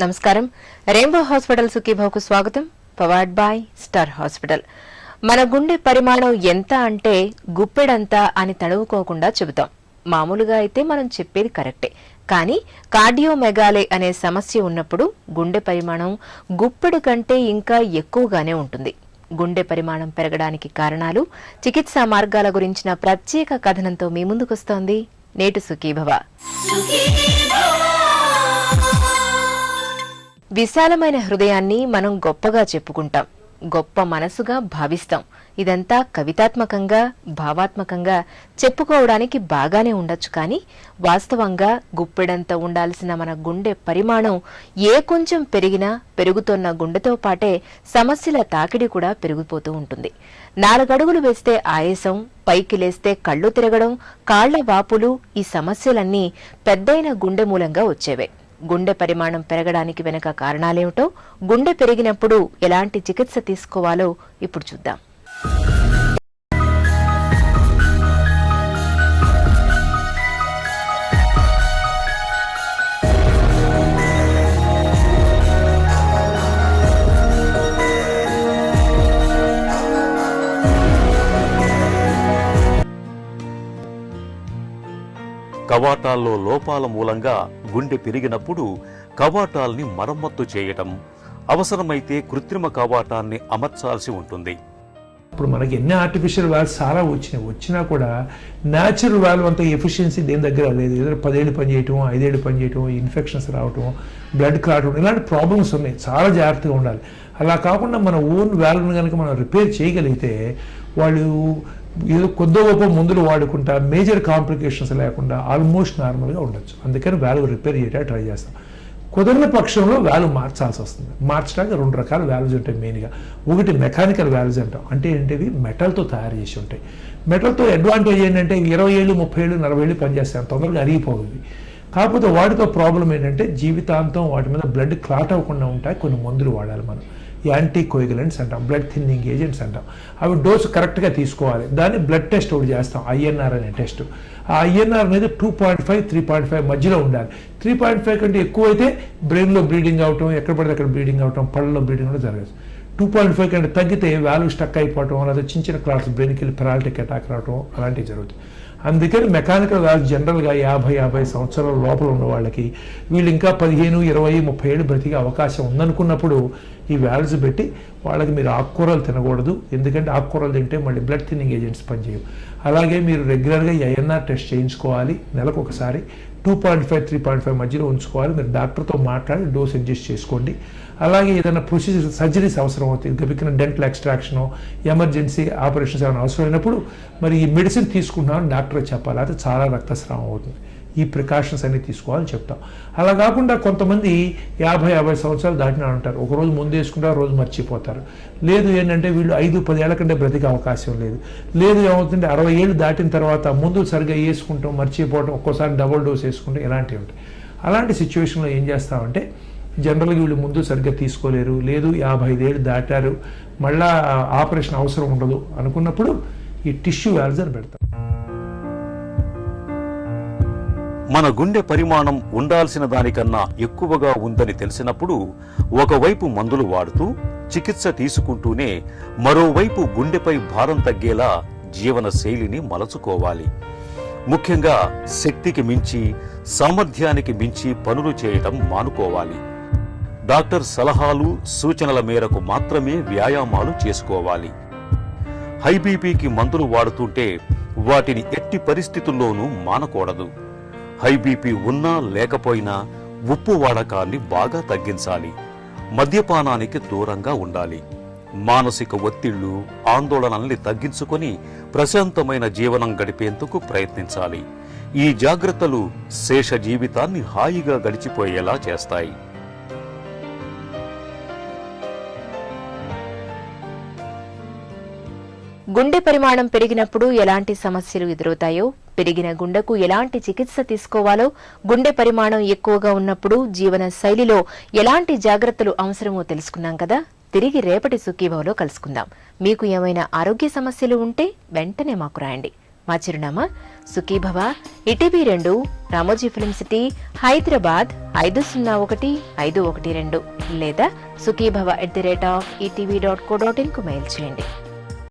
నమస్కారం. Rainbow hospital సుఖీభావుకు స్వాగతం. Powered by star hospital. మన గుండె పరిమాణం ఎంత అంటే గుప్పెడంతా అని తడువుకోకుండా చెబుతాం. మామూలుగా అయితే మనం చెప్పేది కరెక్టే, కానీ కార్డియోమెగాలే అనే సమస్య ఉన్నప్పుడు గుండె పరిమాణం గుప్పెడు కంటే ఇంకా ఎక్కువగానే ఉంటుంది. గుండె పరిమాణం పెరగడానికి కారణాలు, చికిత్సా మార్గాల గురించిన ప్రత్యేక కథనంతో మీ ముందుకొస్తోంది నేటి సుఖీభవ. విశాలమైన హృదయాన్ని మనం గొప్పగా చెప్పుకుంటాం, గొప్ప మనసుగా భావిస్తాం. ఇదంతా కవితాత్మకంగా, భావాత్మకంగా చెప్పుకోవడానికి బాగానే ఉండొచ్చు, కానీ వాస్తవంగా గుప్పెడంత ఉండాల్సిన మన గుండె పరిమాణం ఏ కొంచెం పెరిగినా పెరుగుతున్న గుండెతో పాటే సమస్యల తాకిడి కూడా పెరిగిపోతూ ఉంటుంది. 4 అడుగులు వేస్తే ఆయాసం, పైకి లేస్తే కళ్ళు తిరగడం, కాళ్ల వాపులు, ఈ సమస్యలన్నీ పెద్దయిన గుండె మూలంగా వచ్చేవే. గుండె పరిమాణం పెరగడానికి వెనుక కారణాలేమిటో, గుండె పెరిగినప్పుడు ఎలాంటి చికిత్స తీసుకోవాలో ఇప్పుడు చూద్దాం. కవాటాల్లో లోపాల మూలంగా గుండె పెరిగినప్పుడు కవాటాల్ని మరమ్మత్తు చేయటం, అవసరమైతే కృత్రిమ కవాటాన్ని అమర్చాల్సి ఉంటుంది. ఇప్పుడు మనకి ఎన్ని ఆర్టిఫిషియల్ వాల్వ్స్ చాలా వచ్చినా కూడా న్యాచురల్ వాల్వ్ అంత ఎఫిషియన్సీ దేని దగ్గర లేదు. ఏదో 10 ఏళ్ళు పనిచేయటం, 5 ఏళ్ళు పనిచేయటం, ఇన్ఫెక్షన్స్ రావటం, బ్లడ్ క్లాట్ అవడం, ఇలాంటి ప్రాబ్లమ్స్ ఉన్నాయి. చాలా జాగ్రత్తగా ఉండాలి. అలా కాకుండా మన ఓన్ వాల్వ్ని కనుక మనం రిపేర్ చేయగలిగితే వాళ్ళు ఏదో కొద్ది గొప్ప మందులు వాడుకుంటా మేజర్ కాంప్లికేషన్స్ లేకుండా ఆల్మోస్ట్ నార్మల్గా ఉండొచ్చు. అందుకని వాల్వ్ రిపేర్ చేయడానికి ట్రై చేస్తాం. కుదరని పక్షంలో వాల్వ్ మార్చాల్సి వస్తుంది. మార్చడానికి 2 రకాల వాల్వ్స్ ఉంటాయి మెయిన్గా. ఒకటి మెకానికల్ వాల్వ్స్ అంటాం, అంటే ఏంటివి మెటల్తో తయారు చేసి ఉంటాయి. మెటల్తో అడ్వాంటేజ్ ఏంటంటే 20 ఏళ్ళు, 30 ఏళ్ళు, 40 ఏళ్ళు పనిచేస్తాయి, తొందరగా అరిగిపోతుంది. కాకపోతే వాటితో ప్రాబ్లం ఏంటంటే జీవితాంతం వాటి మీద బ్లడ్ క్లాట్ అవ్వకుండా ఉంటాయి. కొన్ని మందులు వాడాలి మనం, యాంటీ కోయిగులెంట్స్ అంటాం, బ్లడ్ థిన్నింగ్ ఏజెంట్స్ అంటాం. అవి డోసు కరెక్ట్గా తీసుకోవాలి. దాన్ని బ్లడ్ టెస్ట్ ఒకటి చేస్తాం, INR అనే టెస్ట్. ఆ INR అనేది 2.5, 3.5 మధ్యలో ఉండాలి. 3.5 కంటే ఎక్కువ అయితే బ్రెయిన్లో బ్లీడింగ్ అవటం, ఎక్కడ పడితే అక్కడ బ్లీడింగ్ అవటం, పళ్ళలో బ్లీడింగ్ కూడా జరగదు. 2.5 కంటే తగ్గితే వాల్వ్ స్టక్ అయిపోవటం, లేదా చిన్న చిన్న క్లాట్స్ బ్రెయిన్కి వెళ్ళి పెరాలిటిక్ అటాక్ రావటం, అలాంటివి జరుగుతాయి. అందుకని మెకానికల్ వాల్వ్ జనరల్గా 50 సంవత్సరాల లోపల ఉన్న వాళ్ళకి, వీళ్ళు ఇంకా 15, 20, 30 ఏళ్ళు బ్రతికే అవకాశం ఉందనుకున్నప్పుడు ఈ వాల్వ్స్ పెట్టి వాళ్ళకి మీరు ఆకుకూరలు తినకూడదు. ఎందుకంటే ఆకుకూరలు తింటే మళ్ళీ బ్లడ్ థిన్నింగ్ ఏజెంట్స్ పనిచేయవు. అలాగే మీరు రెగ్యులర్గా INR టెస్ట్ చేయించుకోవాలి. నెలకు ఒకసారి 2.5, 3.5 మధ్యలో ఉంచుకోవాలి. మీరు డాక్టర్తో మాట్లాడి డోస్ అడ్జస్ట్ చేసుకోండి. అలాగే ఏదైనా ప్రొసీజర్, సర్జరీస్ అవసరం అవుతుంది, గబికిన డెంటల్ ఎక్స్ట్రాక్షను, ఎమర్జెన్సీ ఆపరేషన్స్ ఏమైనా అవసరమైనప్పుడు మరి ఈ మెడిసిన్ తీసుకుంటున్నామని డాక్టర్ చెప్పాలి. అయితే చాలా రక్తస్రావం అవుతుంది. ఈ ప్రికాషన్స్ అన్ని తీసుకోవాలని చెప్తాం. అలా కాకుండా కొంతమంది 50 సంవత్సరాలు దాటినా ఉంటారు. ఒకరోజు ముందు వేసుకుంటారు, రోజు మర్చిపోతారు. లేదు ఏంటంటే వీళ్ళు 5-10 ఏళ్ల కంటే బ్రతికే అవకాశం లేదు. లేదు ఏమవుతుంటే 60 ఏళ్ళు దాటిన తర్వాత ముందు సరిగ్గా వేసుకుంటాం, మర్చిపోవటం, ఒక్కోసారి డబుల్ డోస్ వేసుకుంటాం, ఇలాంటివి ఉంటాయి. అలాంటి సిచ్యువేషన్లో ఏం చేస్తామంటే జనరల్గా వీళ్ళు ముందు సరిగ్గా తీసుకోలేరు, లేదు 55 ఏళ్ళు దాటారు, మళ్ళా ఆపరేషన్ అవసరం ఉండదు అనుకున్నప్పుడు ఈ టిష్యూ వాల్వ్స్ అని పెడతాం. మన గుండె పరిమాణం ఉండాల్సిన దానికన్నా ఎక్కువగా ఉందని తెలిసినప్పుడు ఒకవైపు మందులు వాడుతూ చికిత్స తీసుకుంటూనే మరోవైపు గుండెపై భారం తగ్గేలా జీవన శైలిని మలచుకోవాలి. ముఖ్యంగా శక్తికి మించి, సామర్థ్యానికి మించి పనులు చేయటం మానుకోవాలి. డాక్టర్ సలహాలు, సూచనల మేరకు మాత్రమే వ్యాయామాలు చేసుకోవాలి. హై బీపీకి మందులు వాడుతుంటే వాటిని ఎట్టి పరిస్థితుల్లోనూ మానకూడదు. హై బీపీ ఉన్నా లేకపోయినా ఉప్పు వాడకాన్ని బాగా తగ్గించాలి. మద్యపానానికి దూరంగా ఉండాలి. మానసిక ఒత్తిళ్లు, ఆందోళనల్ని తగ్గించుకొని ప్రశాంతమైన జీవనం గడిపేందుకు ప్రయత్నించాలి. ఈ జాగ్రత్తలు శేష జీవితాన్ని హాయిగా గడిచిపోయేలా చేస్తాయి. గుండె పరిమాణం పెరిగినప్పుడు ఎలాంటి సమస్యలు ఎదురవుతాయో, పెరిగిన గుండెకు ఎలాంటి చికిత్స తీసుకోవాలో, గుండె పరిమాణం ఎక్కువగా ఉన్నప్పుడు జీవన శైలిలో ఎలాంటి జాగ్రత్తలు అవసరమో తెలుసుకున్నాం కదా. తిరిగి రేపటి సుఖీభవలో కలుసుకుందాం. మీకు ఏమైనా ఆరోగ్య సమస్యలు ఉంటే వెంటనే మాకు రాయండి. మా చిరునామా Sukhibhava, ETV 2, Ramoji film city, Hyderabad 501512, లేదా sukhibhava@etv.co.in కు మెయిల్ చేయండి.